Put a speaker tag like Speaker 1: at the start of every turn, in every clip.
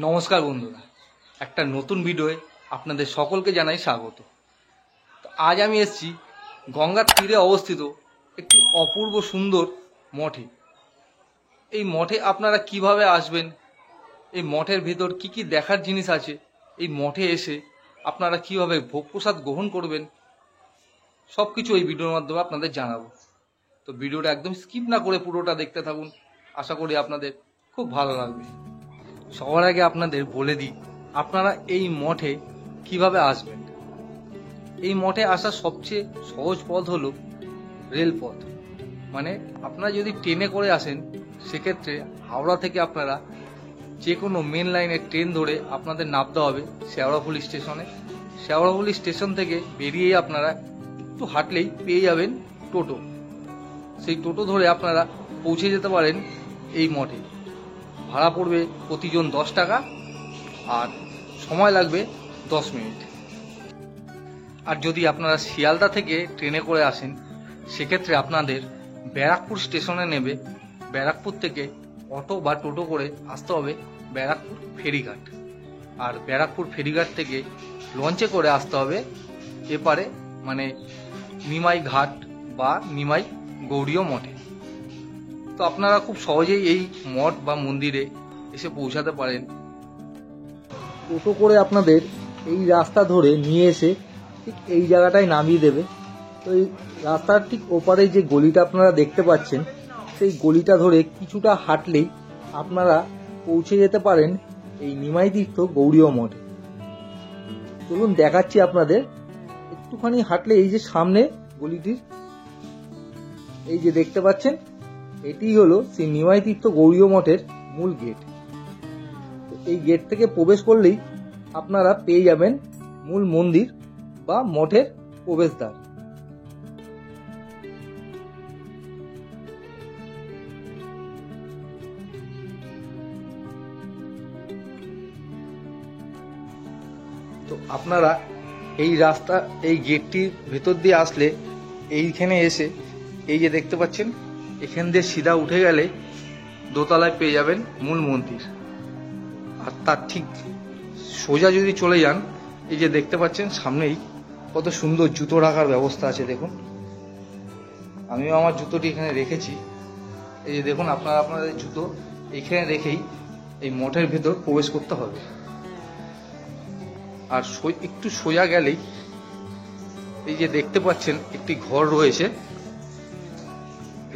Speaker 1: নমস্কার বন্ধুরা, একটা নতুন ভিডিওয়ে আপনাদের সকলকে জানাই স্বাগত। তো আজ আমি এসেছি গঙ্গার তীরে অবস্থিত একটি অপূর্ব সুন্দর মঠে। এই মঠে আপনারা কিভাবে আসবেন, এই মঠের ভেতর কি কি দেখার জিনিস আছে, এই মঠে এসে আপনারা কিভাবে ভোগ প্রসাদ গ্রহণ করবেন, সব কিছু এই ভিডিওর মাধ্যমে আপনাদের জানাবো। তো ভিডিওটা একদম স্কিপ না করে পুরোটা দেখতে থাকুন, আশা করি আপনাদের খুব ভালো লাগবে। সবার আগে আপনাদের বলে দিই আপনারা এই মঠে কিভাবে আসবেন। এই মঠে আসার সবচেয়ে সহজ পথ হলো রেলপথ। মানে আপনারা যদি ট্রেনে করে আসেন সেক্ষেত্রে হাওড়া থেকে আপনারা যে কোনো মেন লাইনের ট্রেন ধরে আপনাদের নামতে হবে শেওড়াফুলি স্টেশনে। শেওড়াফুলি স্টেশন থেকে বেরিয়েই আপনারা একটু হাঁটলেই পেয়ে যাবেন টোটো। সেই টোটো ধরে আপনারা পৌঁছে যেতে পারেন এই মঠে। ভাড়া পড়বে প্রতিজন 10 টাকা আর সময় লাগবে 10 মিনিট। আর যদি আপনারা শিয়ালদা থেকে ট্রেনে করে আসেন সেক্ষেত্রে আপনাদের ব্যারাকপুর স্টেশনে নেবে। ব্যারাকপুর থেকে অটো বা টোটো করে আসতে হবে ব্যারাকপুর ফেরিঘাট। আর ব্যারাকপুর ফেরিঘাট থেকে লঞ্চে করে আসতে হবে এপারে, মানে নিমাই ঘাট বা নিমাই গৌড়ীয় মঠে। তো আপনারা খুব সহজেই এই মঠ বা মন্দিরে এসে পৌঁছাতে পারেন। টোটো করে আপনাদের এই রাস্তা ধরে নিয়ে এসে ঠিক এই জায়গাটায় নামিয়ে দেবে। তো এই রাস্তার ঠিক ওপারে যে গলিটা আপনারা দেখতে পাচ্ছেন, সেই গলিটা ধরে কিছুটা হাঁটলেই আপনারা পৌঁছে যেতে পারেন এই নিমাই তীর্থ গৌড়ীয় মঠে। চলুন দেখাচ্ছি আপনাদের। একটুখানি হাঁটলে এই যে সামনে গলিটির এই যে দেখতে পাচ্ছেন, এটি হলো সেই নিমাই তীর্থ গৌড়ীয় মঠের মূল গেট। এই গেট থেকে প্রবেশ করলেই আপনারা পেয়ে যাবেন মূল মন্দির বা মঠের প্রবেশদ্বার। তো আপনারা এই রাস্তা, এই গেটটির ভেতর দিয়ে আসলে এইখানে এসে এই যে দেখতে পাচ্ছেন, এখান দিয়ে সিধা উঠে গেলে দোতলায় পেয়ে যাবেন মূল মন্দির। আর তার ঠিক সোজা যদি চলে যান, এই যে দেখতে পাচ্ছেন সামনেই কত সুন্দর জুতো রাখার ব্যবস্থা আছে। দেখুন, আমিও আমার জুতোটি এখানে রেখেছি। এই যে দেখুন, আপনারা আপনাদের জুতো এখানে রেখেই এই মঠের ভেতর প্রবেশ করতে হবে। আর একটু সোজা গেলেই এই যে দেখতে পাচ্ছেন একটি ঘর রয়েছে।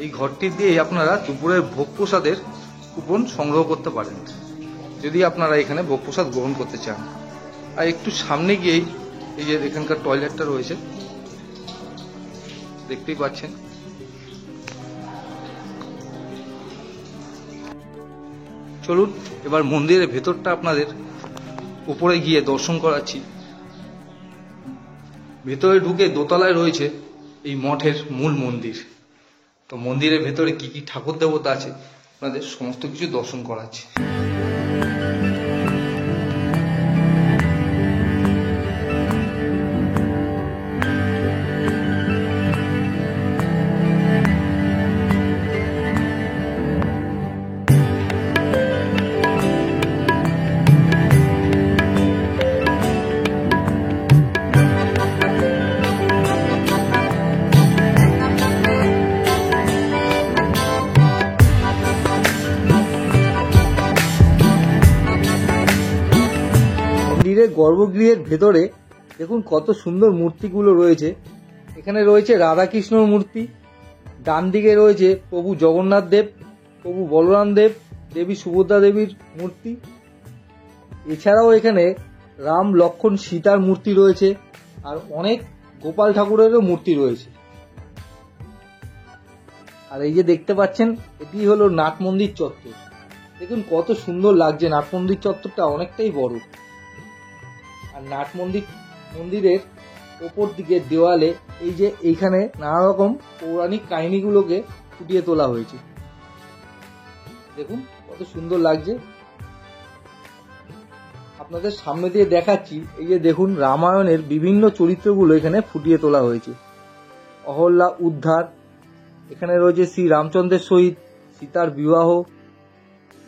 Speaker 1: এই ঘরটি দিয়ে আপনারা দুপুরের ভোগ প্রসাদের কুপন সংগ্রহ করতে পারেন যদি আপনারা এখানে ভোগ প্রসাদ গ্রহণ করতে চান। আর একটু সামনে গিয়েই এই যে এখানকার টয়লেটটা রয়েছে, দেখতেই পাচ্ছেন। চলুন এবার মন্দিরের ভেতরটা আপনাদের উপরে গিয়ে দর্শন করাচ্ছি। ভেতরে ঢুকে দোতলায় রয়েছে এই মঠের মূল মন্দির। তো মন্দিরের ভেতরে কি কি ঠাকুর দেবতা আছে আপনাদের সমস্ত কিছু দর্শন করাচ্ছি। মন্দিরের গর্ভগৃহের ভেতরে দেখুন কত সুন্দর মূর্তিগুলো রয়েছে। এখানে রয়েছে রাধাকৃষ্ণর মূর্তি, ডান দিকে রয়েছে প্রভু জগন্নাথ দেব, প্রভু বলরাম দেব, দেবী সুভদ্রা দেবীর মূর্তি। এছাড়াও এখানে রাম, লক্ষ্মণ, সীতার মূর্তি রয়েছে। আর অনেক গোপাল ঠাকুরেরও মূর্তি রয়েছে। আর এই যে দেখতে পাচ্ছেন, এটি হলো নাট মন্দির চত্বর। দেখুন কত সুন্দর লাগছে। নাট মন্দির চত্বরটা অনেকটাই বড়। আর নাট মন্দিরের ওপর দিকে দেওয়ালে এই যে এইখানে নানা রকম পৌরাণিক কাহিনীগুলোকে ফুটিয়ে তোলা হয়েছে। দেখুন কত সুন্দর লাগছে। আপনাদের সামনে দিয়ে দেখাচ্ছি। এই যে দেখুন, রামায়ণের বিভিন্ন চরিত্রগুলো এখানে ফুটিয়ে তোলা হয়েছে। অহল্যা উদ্ধার, এখানে রয়েছে শ্রী রামচন্দ্রের সহিত সীতার বিবাহ,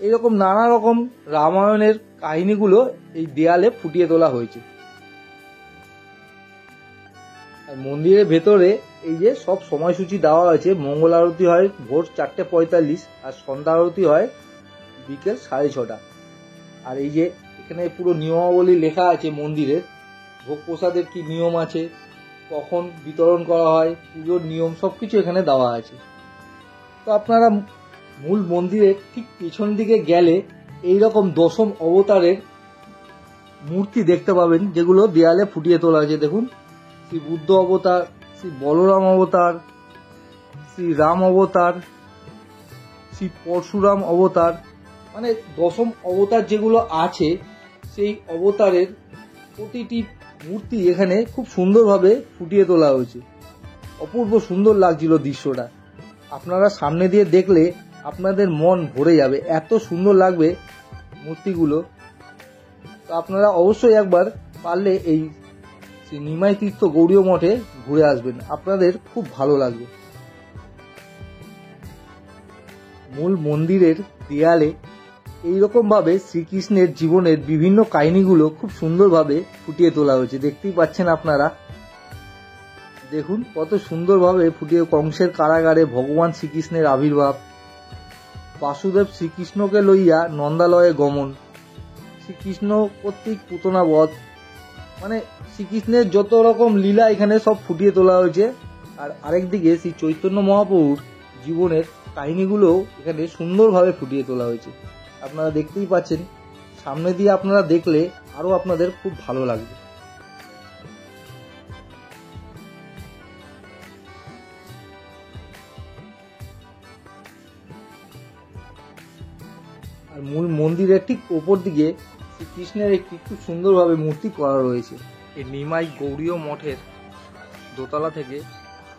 Speaker 1: এইরকম নানা রকম রামায়ণের কাহিনীগুলো এই দেয়ালে ফুটিয়ে তোলা হয়েছে। আর মন্দিরের ভেতরে এই যে সব সময়সূচি দেওয়া আছে, মঙ্গল আরতি হয় ভোর 4:45 আর সন্ধ্যা আরতি হয় বিকেল 6:30। আর এই যে এখানে পুরো নিয়মাবলী লেখা আছে মন্দিরের, ভোগ প্রসাদের কি নিয়ম আছে, কখন বিতরণ করা হয়, পুজোর নিয়ম সবকিছু এখানে দেওয়া আছে। তো আপনারা মূল মন্দিরের ঠিক পিছন দিকে গেলে এইরকম দশম অবতারের মূর্তি দেখতে পাবেন, যেগুলো দেয়ালে ফুটিয়ে তোলা হয়েছে। দেখুন, শ্রী বুদ্ধ অবতার, শ্রী বলরাম অবতার, শ্রী রাম অবতার, শ্রী পরশুরাম অবতার, মানে দশম অবতার যেগুলো আছে সেই অবতারের প্রতিটি মূর্তি এখানে খুব সুন্দরভাবে ফুটিয়ে তোলা হয়েছে। অপূর্ব সুন্দর লাগছিল দৃশ্যটা। আপনারা সামনে দিয়ে দেখলে আপনাদের মন ভরে যাবে, এত সুন্দর লাগবে মূর্তিগুলো। তো আপনারা অবশ্যই একবার পারলে এই নিমাই তীর্থ গৌড়ীয় মঠে ঘুরে আসবেন, আপনাদের খুব ভালো লাগবে। মূল মন্দিরের দেয়ালে এইরকম ভাবে শ্রীকৃষ্ণের জীবনের বিভিন্ন কাহিনীগুলো খুব সুন্দরভাবে ফুটিয়ে তোলা হয়েছে, দেখতেই পাচ্ছেন আপনারা। দেখুন কত সুন্দরভাবে ফুটিয়ে, কংসের কারাগারে ভগবান শ্রীকৃষ্ণের আবির্ভাব, বাসুদেব শ্রীকৃষ্ণকে লইয়া নন্দালয়ে গমন, শ্রীকৃষ্ণ কর্তৃক পুতনা বধ, মানে শ্রীকৃষ্ণের যত রকম লীলা এখানে সব ফুটিয়ে তোলা হয়েছে। আর আরেকদিকে শ্রী চৈতন্য মহাপ্রভুর জীবনের কাহিনীগুলো এখানে সুন্দরভাবে ফুটিয়ে তোলা হয়েছে। আপনারা দেখতেই পাচ্ছেন, সামনে দিয়ে আপনারা দেখলে আরো আপনাদের খুব ভালো লাগবে। আর মূল মন্দিরের ঠিক ওপর দিকে শ্রীকৃষ্ণের একটি খুব সুন্দরভাবে মূর্তি করা রয়েছে। এই নিমাই গৌড়ীয় মঠের দোতলা থেকে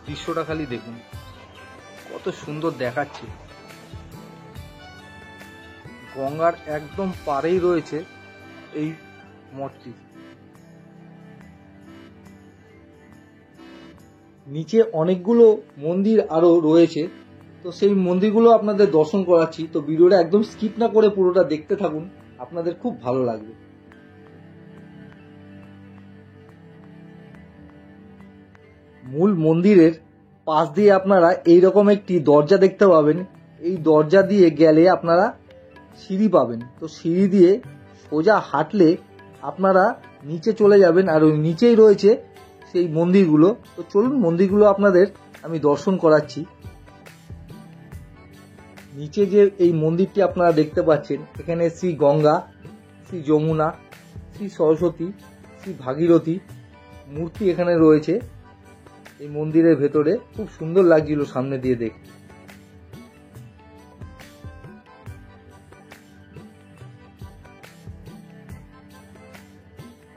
Speaker 1: দৃশ্যটা খালি দেখুন, কত সুন্দর দেখাচ্ছে। গঙ্গার একদম পাড়েই রয়েছে এই মঠটি। নিচে অনেকগুলো মন্দির আরো রয়েছে, তো সেই মন্দিরগুলো আপনাদের দর্শন করাচ্ছি। তো ভিডিওটা একদম স্কিপ না করে পুরোটা দেখতে থাকুন, আপনাদের খুব ভালো লাগবে। মূল মন্দিরের পাশ দিয়ে আপনারা এইরকম একটি দরজা দেখতে পাবেন। এই দরজা দিয়ে গেলে আপনারা সিঁড়ি পাবেন, তো সিঁড়ি দিয়ে সোজা হাঁটলে আপনারা নিচে চলে যাবেন, আর ওই নিচেই রয়েছে সেই মন্দিরগুলো। তো চলুন মন্দিরগুলো আপনাদের আমি দর্শন করাচ্ছি। নিচে যে এই মন্দিরটি আপনারা দেখতে পাচ্ছেন, এখানে শ্রী গঙ্গা, শ্রী যমুনা, শ্রী সরস্বতী, শ্রী ভাগীরথী মূর্তি এখানে রয়েছে এই মন্দিরের ভেতরে। খুব সুন্দর লাগছিল সামনে দিয়ে দেখতে।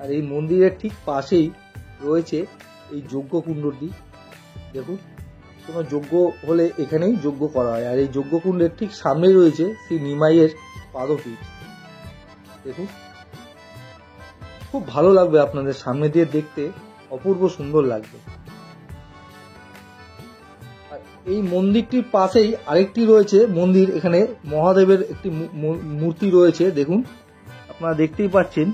Speaker 1: আর এই মন্দিরের ঠিক পাশেই রয়েছে এই যজ্ঞকুণ্ডটি। দেখুন, কোনো যজ্ঞ হলে এখানেই যজ্ঞ করা হয়। আর এই যজ্ঞকুণ্ডের ঠিক সামনেই রয়েছে শ্রী নিমাইয়ের পাদপীঠ। দেখুন, খুব ভালো লাগবে আপনাদের সামনে দিয়ে দেখতে, অপূর্ব সুন্দর লাগবে। আর এই মন্দিরটির পাশেই আরেকটি রয়েছে মন্দির, এখানে মহাদেবের একটি মূর্তি রয়েছে। দেখুন, আপনারা দেখতেই পাচ্ছেন।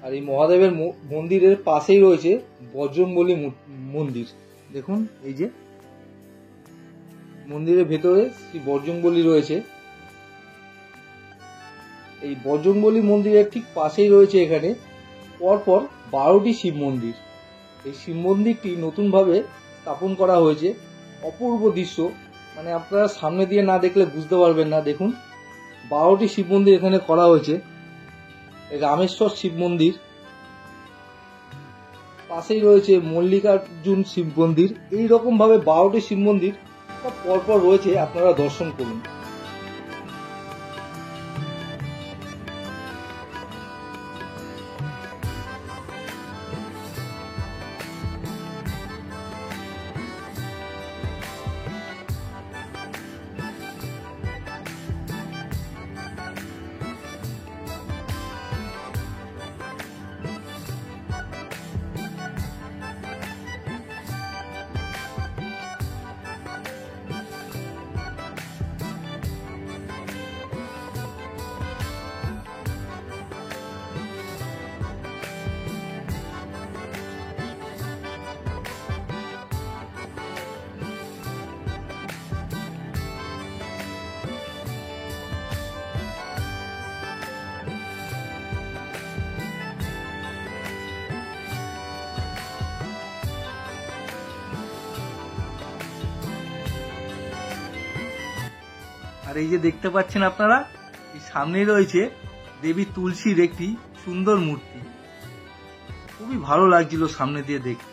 Speaker 1: আর এই মহাদেবের মন্দিরের পাশেই রয়েছে বজরংবলী মন্দির। দেখুন, এই যে মন্দিরের ভেতরে শ্রী বজরংবলী রয়েছে। এই বজরংবলী মন্দিরের ঠিক পাশেই রয়েছে এখানে পরপর 12টি শিব মন্দির। এই শিব মন্দিরটি নতুনভাবে স্থাপন করা হয়েছে। অপূর্ব দৃশ্য, মানে আপনারা সামনে দিয়ে না দেখলে বুঝতে পারবেন না। দেখুন, 12টি শিব মন্দির এখানে করা হয়েছে। রামেশ্বর শিব মন্দির, পাশেই রয়েছে মল্লিকার্জুন শিব মন্দির। এইরকম ভাবে 12টি শিব মন্দির সব পরপর রয়েছে, আপনারা দর্শন করুন। আর এই যে দেখতে পাচ্ছেন আপনারা, এই সামনেই রয়েছে দেবী তুলসীর একটি সুন্দর মূর্তি। খুবই ভালো লাগছিল সামনে দিয়ে দেখতে।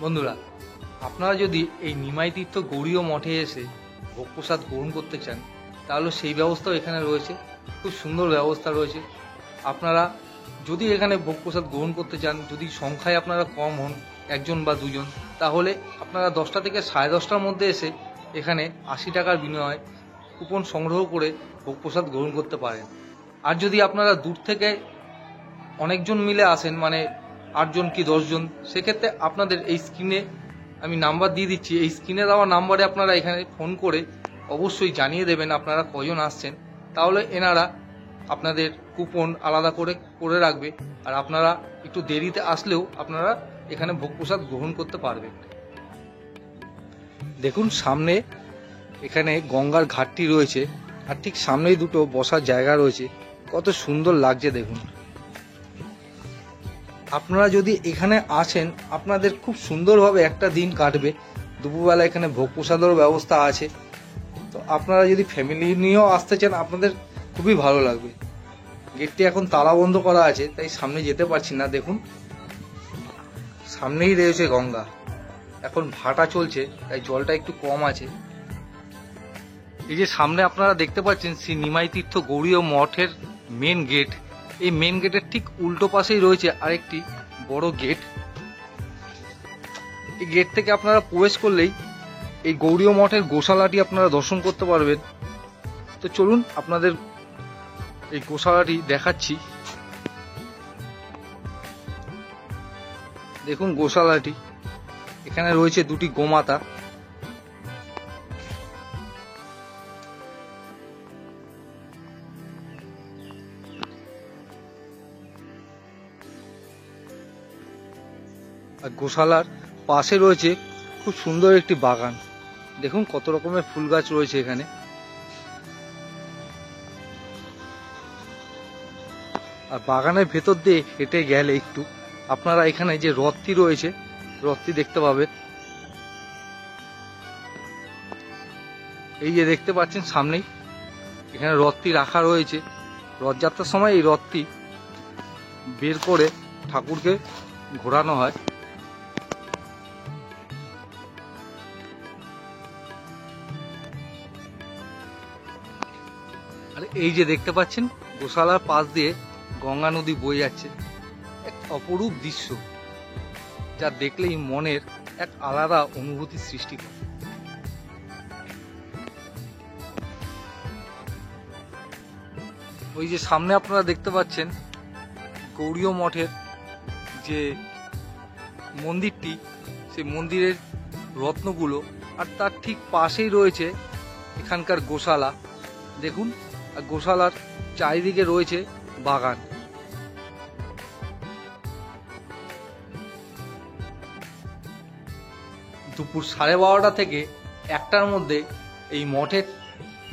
Speaker 1: বন্ধুরা, আপনারা যদি এই নিমাই তীর্থ গৌড়ীয় মঠে এসে ভোগ প্রসাদ গ্রহণ করতে চান, তাহলে সেই ব্যবস্থাও এখানে রয়েছে। খুব সুন্দর ব্যবস্থা রয়েছে। আপনারা যদি এখানে ভোগ প্রসাদ গ্রহণ করতে চান, যদি সংখ্যায় আপনারা কম হন, একজন বা দুজন, তাহলে আপনারা 10টা থেকে 10:30টার মধ্যে এসে এখানে 80 টাকার বিনিময়ে কুপন সংগ্রহ করে ভোগ প্রসাদ গ্রহণ করতে পারেন। আর যদি আপনারা দূর থেকে অনেকজন মিলে আসেন, মানে 8 জন কি 10 জন, সেক্ষেত্রে আপনাদের এই স্ক্রিনে আমি নাম্বার দিয়ে দিচ্ছি। এই স্ক্রিনে দেওয়া নাম্বারে আপনারা এখানে ফোন করে অবশ্যই জানিয়ে দেবেন আপনারা কজন আসছেন। তাহলে এনারা আপনাদের কুপন আলাদা করে রাখবে। আর আপনারা একটু দেরিতে আসলেও আপনারা এখানে ভোগ প্রসাদ গ্রহণ করতে পারবেন। দেখুন সামনে এখানে গঙ্গার ঘাটটি রয়েছে, আর ঠিক সামনেই দুটো বসার জায়গা রয়েছে। কত সুন্দর লাগছে দেখুন। আপনারা যদি এখানে আসেন, আপনাদের খুব সুন্দরভাবে একটা দিন কাটবে। দুপুরবেলা এখানে ভোগ প্রসাদেরও ব্যবস্থা আছে। তো আপনারা যদি ফ্যামিলি নিয়েও আসতে চান, আপনাদের খুবই ভালো লাগবে। গেটটি এখন তালা বন্ধ করা আছে, তাই সামনে যেতে পারছি না। দেখুন সামনেই রয়েছে গঙ্গা। এখন ভাটা চলছে, তাই জলটা একটু কম আছে। এই যে সামনে আপনারা দেখতে পাচ্ছেন শ্রী নিমাই তীর্থ গৌড়ীয় মঠের মেন গেট। এই মেন গেটের ঠিক উল্টো পাশেই রয়েছে আরেকটি বড় গেট। এই গেট থেকে আপনারা প্রবেশ করলেই এই গৌড়ীয় মঠের গোশালাটি আপনারা দর্শন করতে পারবেন। তো চলুন আপনাদের এই গোশালাটি দেখাচ্ছি। দেখুন গোশালাটি, এখানে রয়েছে দুটি গোমাতা। আর গোশালার পাশে রয়েছে খুব সুন্দর একটি বাগান। দেখুন কত রকমের ফুল গাছ রয়েছে এখানে। আর বাগানের ভেতর দিয়ে হেঁটে গেলে একটু আপনারা এখানে যে রথটি রয়েছে, রথটি দেখতে পাবেন। এই যে দেখতে পাচ্ছেন সামনেই এখানে রথটি রাখা রয়েছে। রথযাত্রার সময় এই রথটি বের করে ঠাকুরকে ঘোরানো হয়। আর এই যে দেখতে পাচ্ছেন গোশালার পাশ দিয়ে গঙ্গা নদী বয়ে যাচ্ছে। এক অপরূপ দৃশ্য, যা দেখলেই মনের এক আলাদা অনুভূতির সৃষ্টি করে। ওই যে সামনে আপনারা দেখতে পাচ্ছেন গৌড়ীয় মঠের যে মন্দিরটি, সেই মন্দিরের রত্নগুলো। আর তার ঠিক পাশেই রয়েছে এখানকার গোশালা। দেখুন, আর গোশালার চারিদিকে রয়েছে বাগান। দুপুর 12:30 থেকে 1টার মধ্যে এই মঠের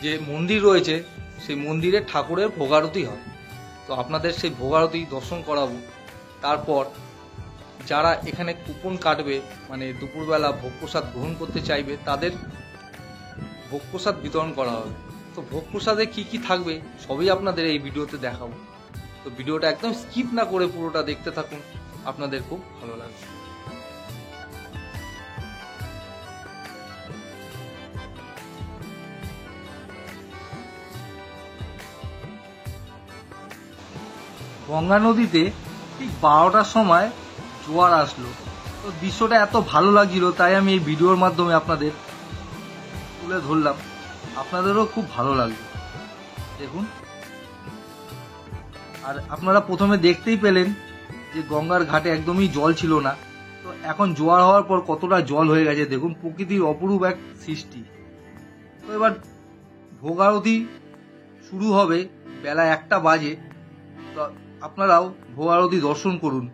Speaker 1: যে মন্দির রয়েছে, সেই মন্দিরে ঠাকুরের ভোগারতি হয়। তো আপনাদের সেই ভোগারতি দর্শন করাবো। তারপর যারা এখানে কুপন কাটবে, মানে দুপুরবেলা ভোগ প্রসাদ গ্রহণ করতে চাইবে, তাদের ভোগ প্রসাদ বিতরণ করা হবে। তো ভোগ প্রসাদে কি কি থাকবে সবই আপনাদের এই ভিডিওতে দেখাবো। তো ভিডিওটা একদম স্কিপ না করে পুরোটা দেখতে থাকুন, আপনাদের খুব ভালো লাগবে। গঙ্গা নদীতে ঠিক 12টার সময় জোয়ার আসলো। তো দৃশ্যটা এত ভালো লাগছিল, তাই আমি এই ভিডিওর মাধ্যমে আপনাদের তুলে ধরলাম। আপনাদেরও খুব ভালো লাগবে। দেখুন, আর আপনারা প্রথমে দেখতেই পেলেন যে গঙ্গার ঘাটে একদমই জল ছিল না। তো এখন জোয়ার হওয়ার পর কতটা জল হয়ে গেছে দেখুন। প্রকৃতির অপরূপ এক সৃষ্টি। তো এবার ভোগ আরতি শুরু হবে বেলা 1টা বাজে। তো আপনারাও ভোগ আরতি দর্শন করুন।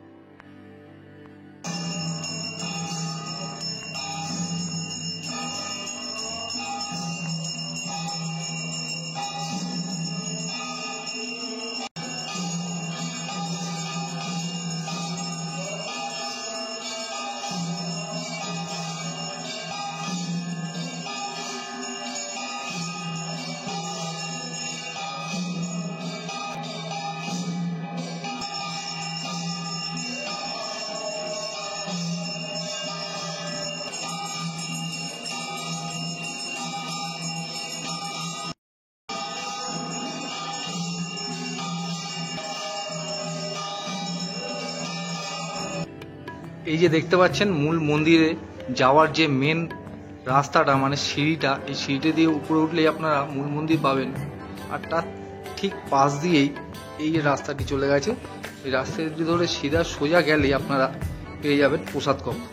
Speaker 1: এই যে দেখতে পাচ্ছেন মূল মন্দিরে যাওয়ার যে মেন রাস্তাটা মানে সিঁড়িটা, এই সিঁড়িটা দিয়ে উপরে উঠলেই আপনারা মূল মন্দির পাবেন। আর তার ঠিক পাশ দিয়েই এই যে রাস্তাটি চলে গেছে, এই রাস্তাটি ধরে সিধা সোজা গেলেই আপনারা পেয়ে যাবেন প্রসাদ কক্ষ।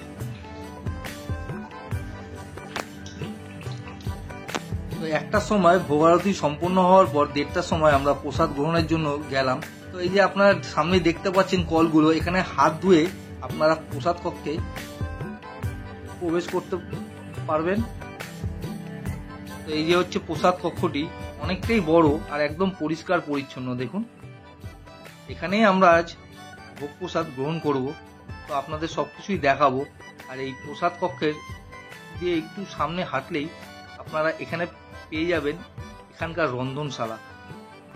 Speaker 1: তো একটার সময় ভোগারতি সম্পূর্ণ হওয়ার পর 1:30টার সময় আমরা প্রসাদ গ্রহণের জন্য গেলাম। তো এই যে আপনারা সামনে দেখতে পাচ্ছেন কলগুলো, এখানে হাত ধুয়ে আপনারা প্রসাদ কক্ষে প্রবেশ করতে পারবেন। তো এই যে হচ্ছে প্রসাদ কক্ষটি, অনেকটাই বড় আর একদম পরিষ্কার পরিচ্ছন্ন। দেখুন, এখানেই আমরা আজ ভোগ প্রসাদ গ্রহণ করব। তো আপনাদের সবকিছুই দেখাবো। আর এই প্রসাদ কক্ষের দিয়ে একটু সামনে হাঁটলেই আপনারা এখানে পেয়ে যাবেন এখানকার রন্ধনশালা।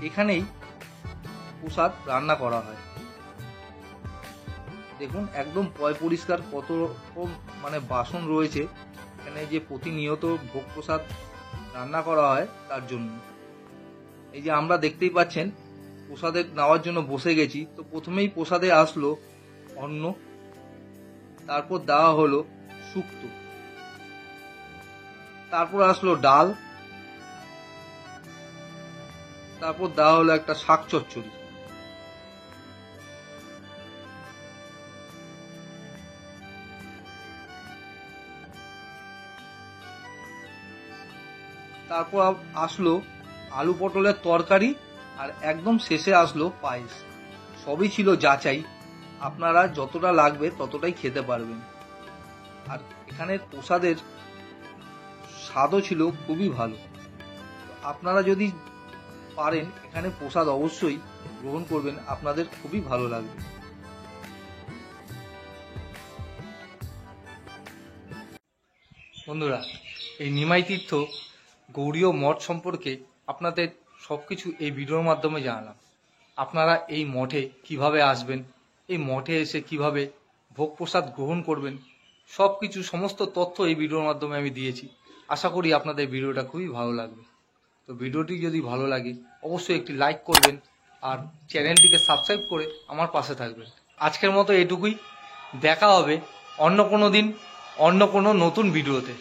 Speaker 1: এখানেই প্রসাদ রান্না করা হয়। দেখুন একদম পয় পরিষ্কার, কত রকম মানে বাসন রয়েছে এখানে, যে প্রতিনিয়ত ভোগ প্রসাদ রান্না করা হয় তার জন্য। এই যে আমরা দেখতেই পাচ্ছেন প্রসাদে নেওয়ার জন্য বসে গেছি। তো প্রথমেই প্রসাদে আসলো অন্ন, তারপর দেওয়া হলো শুক্তো, তারপর আসলো ডাল, তারপর দেওয়া হলো একটা শাক চচ্চড়ি। তারপর আসলো আলু পটলের তরকারি, আর একদম শেষে আসলো পায়েস। সবই ছিল যাচাই, আপনারা যতটা লাগবে ততটাই খেতে পারবেন। আর এখানের প্রসাদের স্বাদও ছিল খুবই ভালো। আপনারা যদি পারেন এখানে প্রসাদ অবশ্যই গ্রহণ করবেন, আপনাদের খুবই ভালো লাগবে। বন্ধুরা, এই নিমাই তীর্থ গৌড়ীয় মঠ সম্পর্কে আপনাদের সবকিছু এই ভিডিওর মাধ্যমে জানালাম। আপনারা এই মঠে কিভাবে আসবেন, এই মঠে এসে কিভাবে ভোগ প্রসাদ গ্রহণ করবেন, সবকিছু সমস্ত তথ্য এই ভিডিওর মাধ্যমে আমি দিয়েছি। আশা করি আপনাদের ভিডিওটা খুবই ভালো লাগবে। তো ভিডিওটি যদি ভালো লাগে অবশ্যই একটি লাইক করবেন আর চ্যানেলটিকে সাবস্ক্রাইব করে আমার পাশে থাকবেন। আজকের মতো এটুকুই, দেখা হবে অন্য কোনো দিন অন্য কোনো নতুন ভিডিওতে।